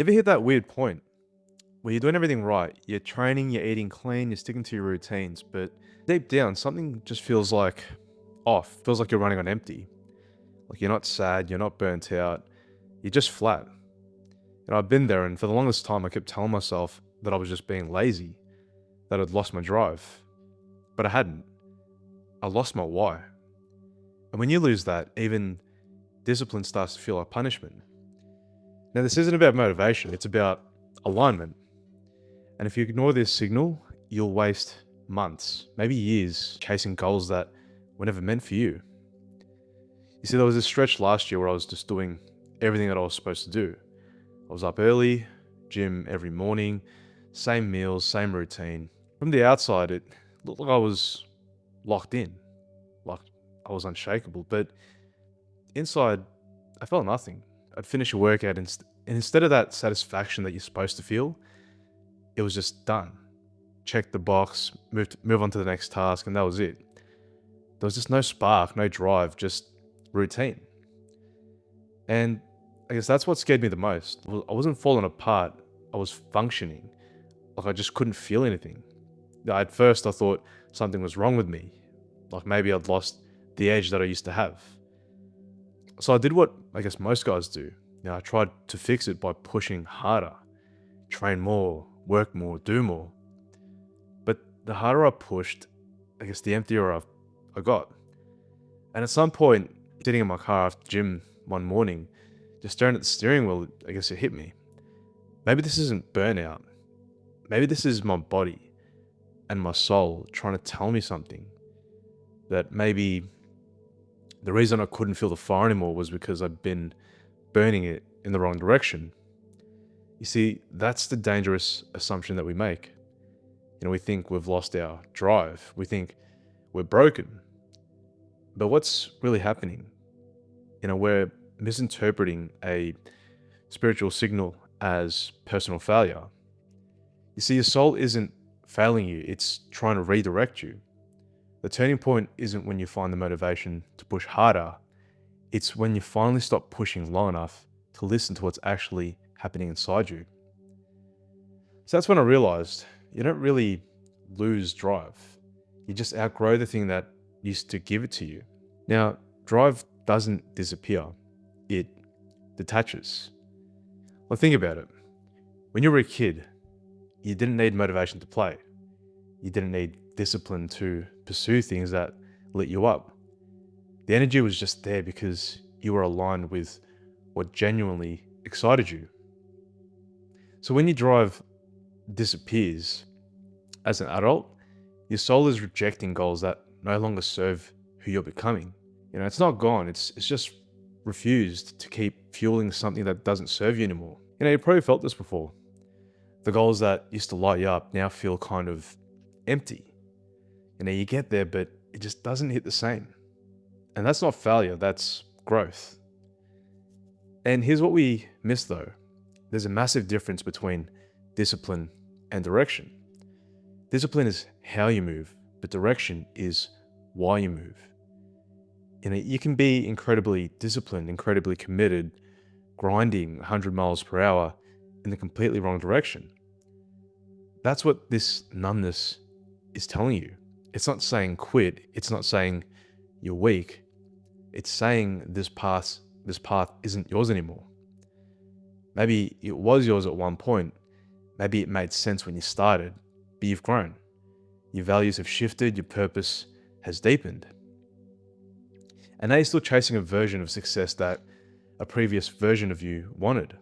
You ever hit that weird point where you're doing everything right? You're training, you're eating clean, you're sticking to your routines, but deep down, something just feels like off, feels like you're running on empty. Like you're not sad, you're not burnt out, you're just flat. I've been there, and for the longest time, I kept telling myself that I was just being lazy, that I'd lost my drive. But I hadn't. I lost my why. And when you lose that, even discipline starts to feel like punishment. Now, this isn't about motivation, it's about alignment. And if you ignore this signal, you'll waste months, maybe years, chasing goals that were never meant for you. You see, there was this stretch last year where I was just doing everything that I was supposed to do. I was up early, gym every morning, same meals, same routine. From the outside, it looked like I was locked in, like I was unshakable. But inside, I felt nothing. I'd finish a workout, and instead of that satisfaction that you're supposed to feel, it was just done. Check the box, move on to the next task, and that was it. There was just no spark, no drive, just routine. And I guess that's what scared me the most. I wasn't falling apart, I was functioning. Like I just couldn't feel anything. At first, I thought something was wrong with me. Like maybe I'd lost the edge that I used to have. So I did what I guess most guys do. I tried to fix it by pushing harder, train more, work more, do more. But the harder I pushed, I guess the emptier I got. And at some point, sitting in my car after gym one morning, just staring at the steering wheel, I guess it hit me. Maybe this isn't burnout. Maybe this is my body and my soul trying to tell me something. That maybe the reason I couldn't feel the fire anymore was because I'd been burning it in the wrong direction. You see, that's the dangerous assumption that we make. We think we've lost our drive. We think we're broken. But what's really happening? We're misinterpreting a spiritual signal as personal failure. You see, your soul isn't failing you, it's trying to redirect you. The turning point isn't when you find the motivation to push harder, it's when you finally stop pushing long enough to listen to what's actually happening inside you. So that's when I realized you don't really lose drive, you just outgrow the thing that used to give it to you. Now, drive doesn't disappear, it detaches. Well, think about it. When you were a kid, you didn't need motivation to play. You didn't need discipline to pursue things that lit you up. The energy was just there because you were aligned with what genuinely excited you. So when your drive disappears as an adult, your soul is rejecting goals that no longer serve who you're becoming. It's not gone, it's just refused to keep fueling something that doesn't serve you anymore. You probably felt this before. The goals that used to light you up now feel kind of empty. You get there, but it just doesn't hit the same. And that's not failure, that's growth. And here's what we miss though. There's a massive difference between discipline and direction. Discipline is how you move, but direction is why you move. You can be incredibly disciplined, incredibly committed, grinding 100 miles per hour in the completely wrong direction. That's what this numbness is telling you. It's not saying quit, it's not saying you're weak. It's saying this path isn't yours anymore. Maybe it was yours at one point. Maybe it made sense when you started, but you've grown. Your values have shifted, your purpose has deepened. And now you're still chasing a version of success that a previous version of you wanted.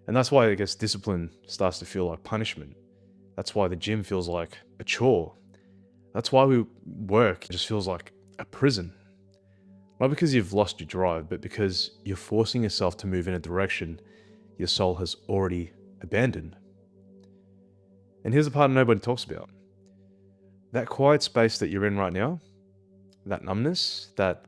And that's why I guess discipline starts to feel like punishment. That's why the gym feels like a chore. That's why we work just feels like a prison. Not because you've lost your drive, but because you're forcing yourself to move in a direction your soul has already abandoned. And here's the part nobody talks about. That quiet space that you're in right now, that numbness, that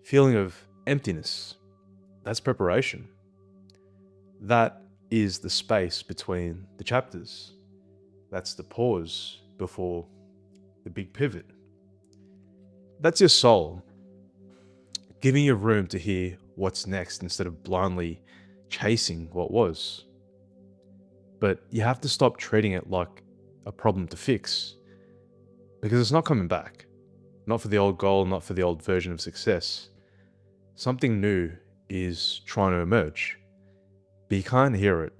feeling of emptiness, that's preparation. That is the space between the chapters. That's the pause before the big pivot. That's your soul giving you room to hear what's next instead of blindly chasing what was. but you have to stop treating it like a problem to fix because it's not coming back. Not for the old goal, not for the old version of success. Something new is trying to emerge, but you can't hear it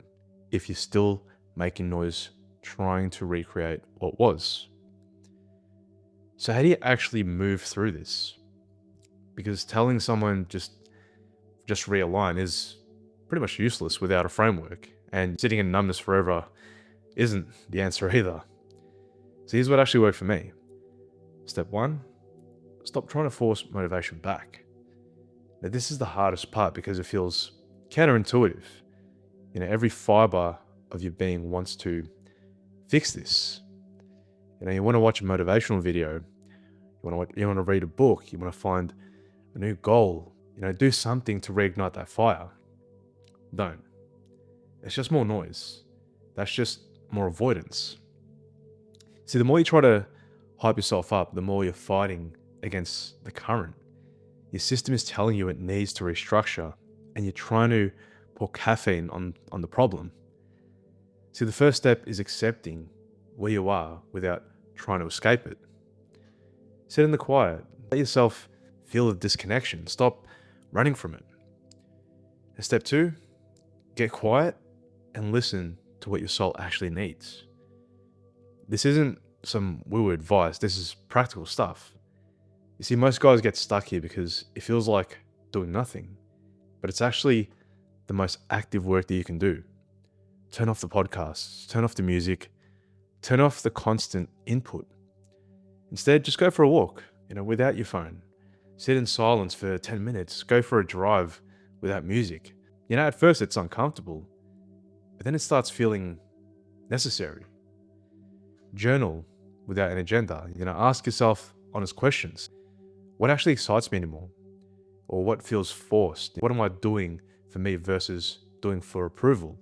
if you're still making noise trying to recreate what was. So how do you actually move through this? Because telling someone just realign is pretty much useless without a framework, and sitting in numbness forever isn't the answer either. So here's what actually worked for me. Step one, stop trying to force motivation back. Now this is the hardest part because it feels counterintuitive. Every fiber of your being wants to fix this. You want to watch a motivational video, you want to read a book, you want to find a new goal, do something to reignite that fire. Don't. It's just more noise. That's just more avoidance. See, the more you try to hype yourself up, the more you're fighting against the current. Your system is telling you it needs to restructure, and you're trying to pour caffeine on the problem. See, the first step is accepting where you are without trying to escape it. Sit in the quiet. Let yourself feel the disconnection. Stop running from it. And step two, get quiet and listen to what your soul actually needs. This isn't some woo advice. This is practical stuff. You see, most guys get stuck here because it feels like doing nothing, but it's actually the most active work that you can do. Turn off the podcasts, turn off the music, turn off the constant input. Instead, just go for a walk, without your phone. Sit in silence for 10 minutes, go for a drive without music. At first it's uncomfortable, but then it starts feeling necessary. Journal without an agenda. Ask yourself honest questions. What actually excites me anymore? Or what feels forced? What am I doing for me versus doing for approval?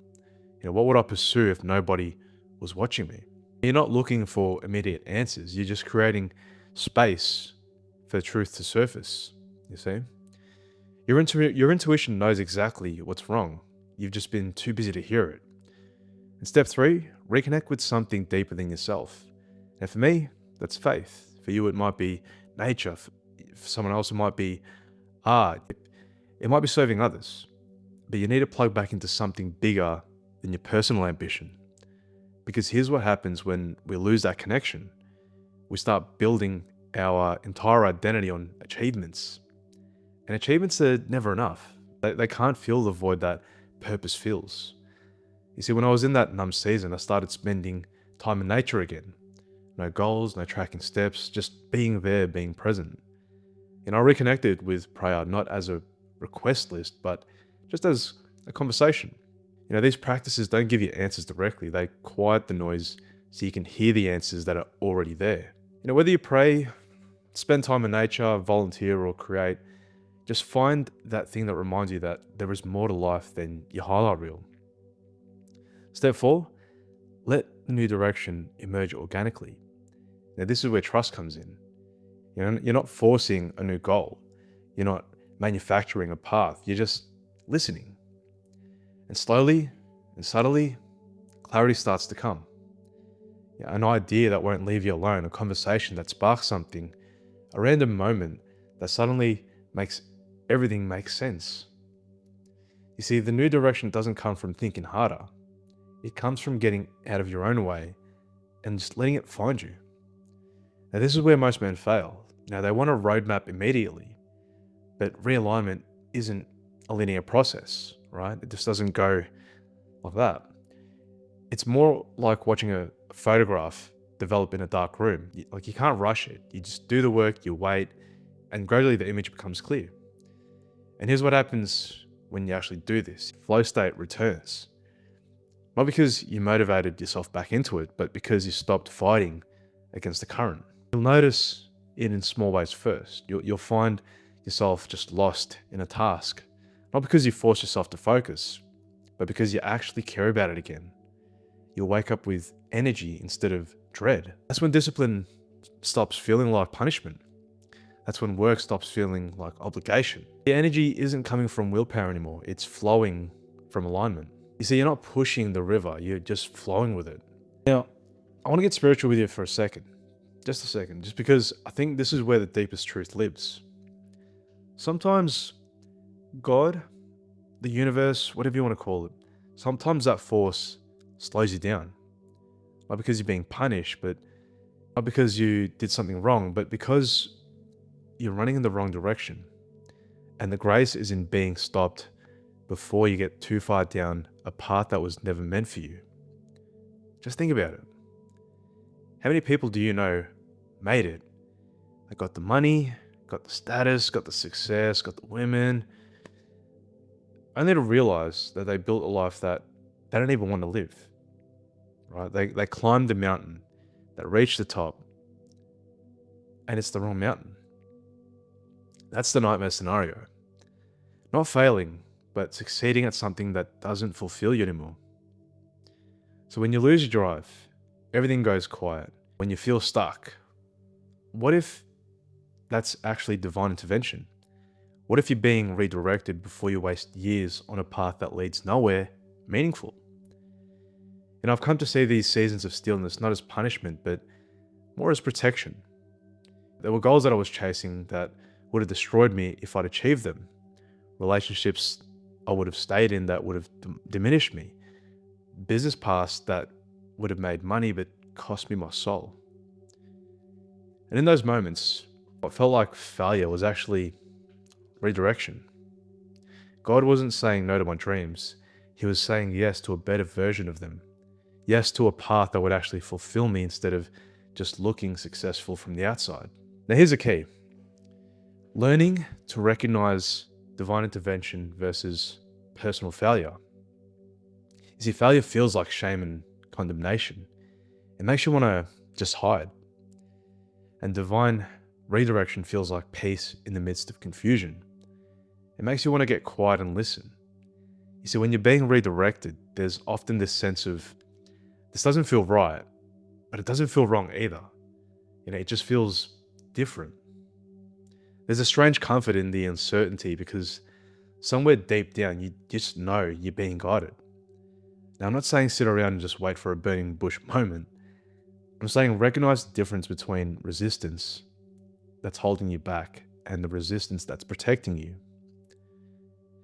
What would I pursue if nobody was watching me? You're not looking for immediate answers. You're just creating space for truth to surface. You see? Your intuition knows exactly what's wrong. You've just been too busy to hear it. And step three, reconnect with something deeper than yourself. And for me, that's faith. For you, it might be nature. For someone else, it might be art. It might be serving others. But you need to plug back into something bigger than your personal ambition. Because here's what happens when we lose that connection. We start building our entire identity on achievements. And achievements are never enough. They can't fill the void that purpose fills. You see, when I was in that numb season, I started spending time in nature again. No goals, no tracking steps, just being there, being present. I reconnected with prayer not as a request list, but just as a conversation. These practices don't give you answers directly. They quiet the noise so you can hear the answers that are already there. Whether you pray, spend time in nature, volunteer, or create, just find that thing that reminds you that there is more to life than your highlight reel. Step four, let the new direction emerge organically. Now, this is where trust comes in. You're not forcing a new goal. You're not manufacturing a path. You're just listening. And slowly and subtly, clarity starts to come. An idea that won't leave you alone, a conversation that sparks something, a random moment that suddenly makes everything make sense. You see, the new direction doesn't come from thinking harder. It comes from getting out of your own way and just letting it find you. Now, this is where most men fail. They want a roadmap immediately, but realignment isn't a linear process, right? It just doesn't go like that. It's more like watching a photograph develop in a dark room. You can't rush it. You just do the work, you wait, and gradually the image becomes clear. And here's what happens when you actually do this. Flow state returns. Not because you motivated yourself back into it, but because you stopped fighting against the current. You'll notice it in small ways first. You'll find yourself just lost in a task. Not because you force yourself to focus, but because you actually care about it again. You'll wake up with energy instead of dread. That's when discipline stops feeling like punishment. That's when work stops feeling like obligation. The energy isn't coming from willpower anymore. It's flowing from alignment. You see, you're not pushing the river, you're just flowing with it. Now, I want to get spiritual with you for a second. Just a second. Just because I think this is where the deepest truth lives. Sometimes God, the universe, whatever you want to call it, sometimes that force slows you down. Not because you're being punished, but not because you did something wrong, but because you're running in the wrong direction. And the grace is in being stopped before you get too far down a path that was never meant for you. Just think about it. How many people do you know made it? They got the money, got the status, got the success, got the women, only to realize that they built a life that they don't even want to live, right? They climbed the mountain, they reached the top, and it's the wrong mountain. That's the nightmare scenario. Not failing, but succeeding at something that doesn't fulfill you anymore. So when you lose your drive, everything goes quiet. When you feel stuck, what if that's actually divine intervention? What if you're being redirected before you waste years on a path that leads nowhere meaningful? And I've come to see these seasons of stillness not as punishment, but more as protection. There were goals that I was chasing that would have destroyed me if I'd achieved them. Relationships I would have stayed in that would have diminished me. Business paths that would have made money but cost me my soul. And in those moments, what felt like failure was actually redirection. God wasn't saying no to my dreams. He was saying yes to a better version of them. Yes to a path that would actually fulfill me instead of just looking successful from the outside. Now here's the key. Learning to recognize divine intervention versus personal failure. You see, failure feels like shame and condemnation. It makes you want to just hide. And divine redirection feels like peace in the midst of confusion. It makes you want to get quiet and listen. You see, when you're being redirected, there's often this sense of, this doesn't feel right, but it doesn't feel wrong either. It just feels different. There's a strange comfort in the uncertainty because somewhere deep down, you just know you're being guided. Now, I'm not saying sit around and just wait for a burning bush moment. I'm saying recognize the difference between resistance that's holding you back and the resistance that's protecting you.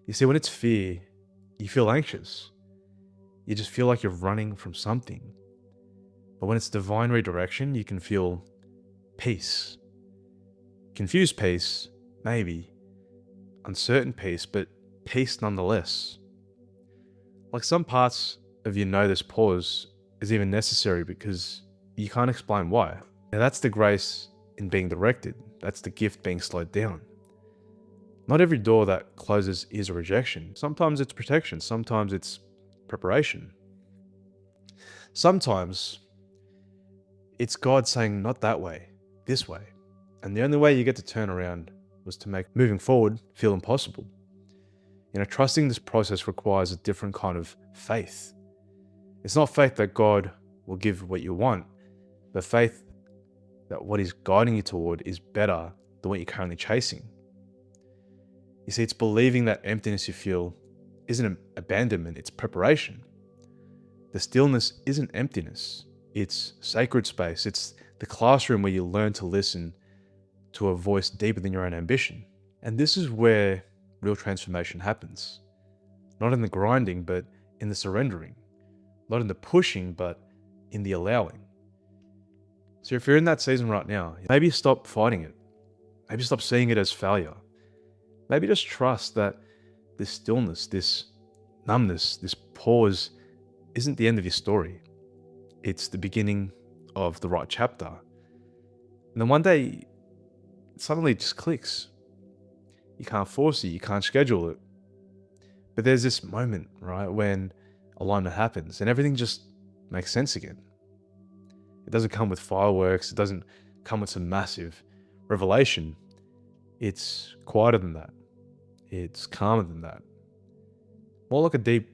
You see, when it's fear, you feel anxious. You just feel like you're running from something. But when it's divine redirection, you can feel peace. Confused peace, maybe. Uncertain peace, but peace nonetheless. Like some parts of you know this pause is even necessary because you can't explain why. Now that's the grace in being directed. That's the gift being slowed down. Not every door that closes is a rejection. Sometimes it's protection. Sometimes it's preparation. Sometimes it's God saying, not that way, this way. And the only way you get to turn around was to make moving forward feel impossible. Trusting this process requires a different kind of faith. It's not faith that God will give what you want, but faith that what He's guiding you toward is better than what you're currently chasing. You see, it's believing that emptiness you feel isn't abandonment, it's preparation. The stillness isn't emptiness, it's sacred space. It's the classroom where you learn to listen to a voice deeper than your own ambition. And this is where real transformation happens. Not in the grinding, but in the surrendering. Not in the pushing, but in the allowing. So if you're in that season right now, maybe stop fighting it. Maybe stop seeing it as failure. Maybe just trust that this stillness, this numbness, this pause isn't the end of your story. It's the beginning of the right chapter. And then one day, it suddenly just clicks. You can't force it, you can't schedule it. But there's this moment, right, when alignment happens and everything just makes sense again. It doesn't come with fireworks, it doesn't come with some massive revelation. It's quieter than that. It's calmer than that. More like a deep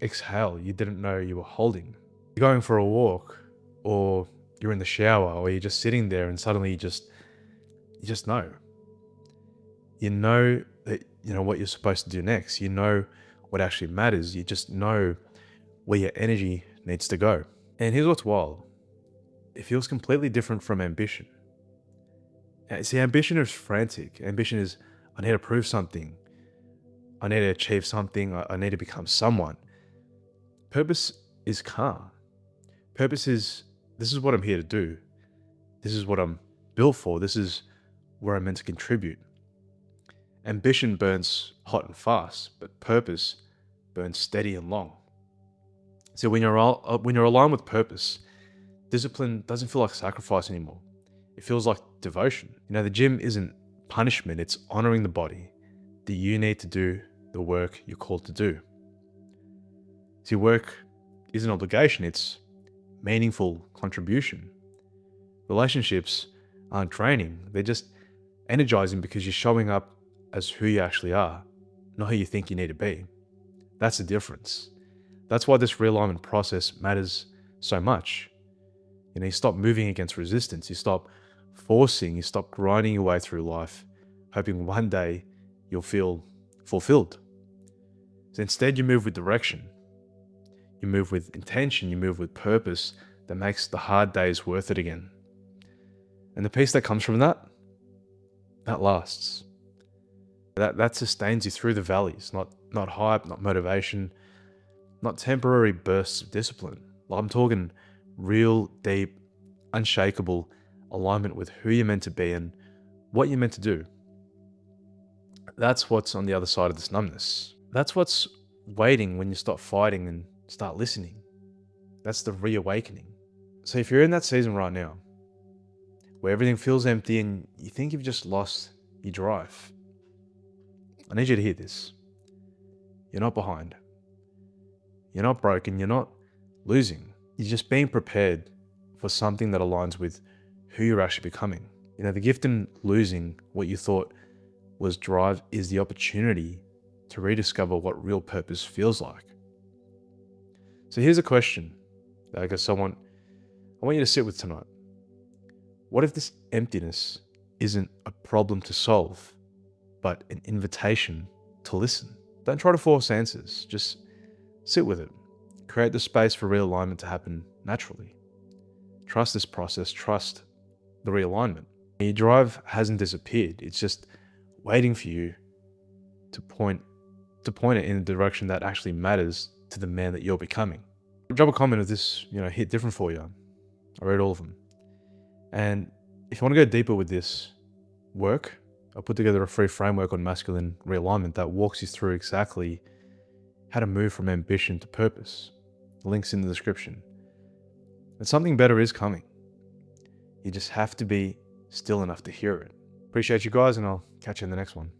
exhale you didn't know you were holding. You're going for a walk, or you're in the shower, or you're just sitting there and suddenly you just know. You know that you know what you're supposed to do next. You know what actually matters. You just know where your energy needs to go. And here's what's wild. It feels completely different from ambition. See, ambition is frantic. Ambition is, I need to prove something. I need to achieve something. I need to become someone. Purpose is calm. Purpose is, this is what I'm here to do. This is what I'm built for. This is where I'm meant to contribute. Ambition burns hot and fast, but purpose burns steady and long. So when you're aligned with purpose, discipline doesn't feel like sacrifice anymore. It feels like devotion. The gym isn't punishment, it's honoring the body that you need to do the work you're called to do. See, work is an obligation, it's meaningful contribution. Relationships aren't training, they're just energizing because you're showing up as who you actually are, not who you think you need to be. That's the difference. That's why this realignment process matters so much. You stop moving against resistance, you stop forcing, you stop grinding your way through life, hoping one day you'll feel fulfilled. So instead, you move with direction. You move with intention, you move with purpose that makes the hard days worth it again. And the peace that comes from that lasts. That sustains you through the valleys, not hype, not motivation, not temporary bursts of discipline. I'm talking real, deep, unshakable alignment with who you're meant to be and what you're meant to do. That's what's on the other side of this numbness. That's what's waiting when you stop fighting and start listening. That's the reawakening. So if you're in that season right now, where everything feels empty and you think you've just lost your drive, I need you to hear this. You're not behind. You're not broken. You're not losing. You're just being prepared for something that aligns with who you're actually becoming. The gift in losing what you thought was drive is the opportunity to rediscover what real purpose feels like. So here's a question that I want you to sit with tonight. What if this emptiness isn't a problem to solve, but an invitation to listen? Don't try to force answers. Just sit with it. Create the space for realignment to happen naturally. Trust this process. Trust the realignment. Your drive hasn't disappeared. It's just waiting for you to point it in a direction that actually matters to the man that you're becoming. Drop a comment if this hit different for you. I read all of them. And if you want to go deeper with this work, I put together a free framework on masculine realignment that walks you through exactly how to move from ambition to purpose. The link's in the description. And something better is coming. You just have to be still enough to hear it. Appreciate you guys, and I'll catch you in the next one.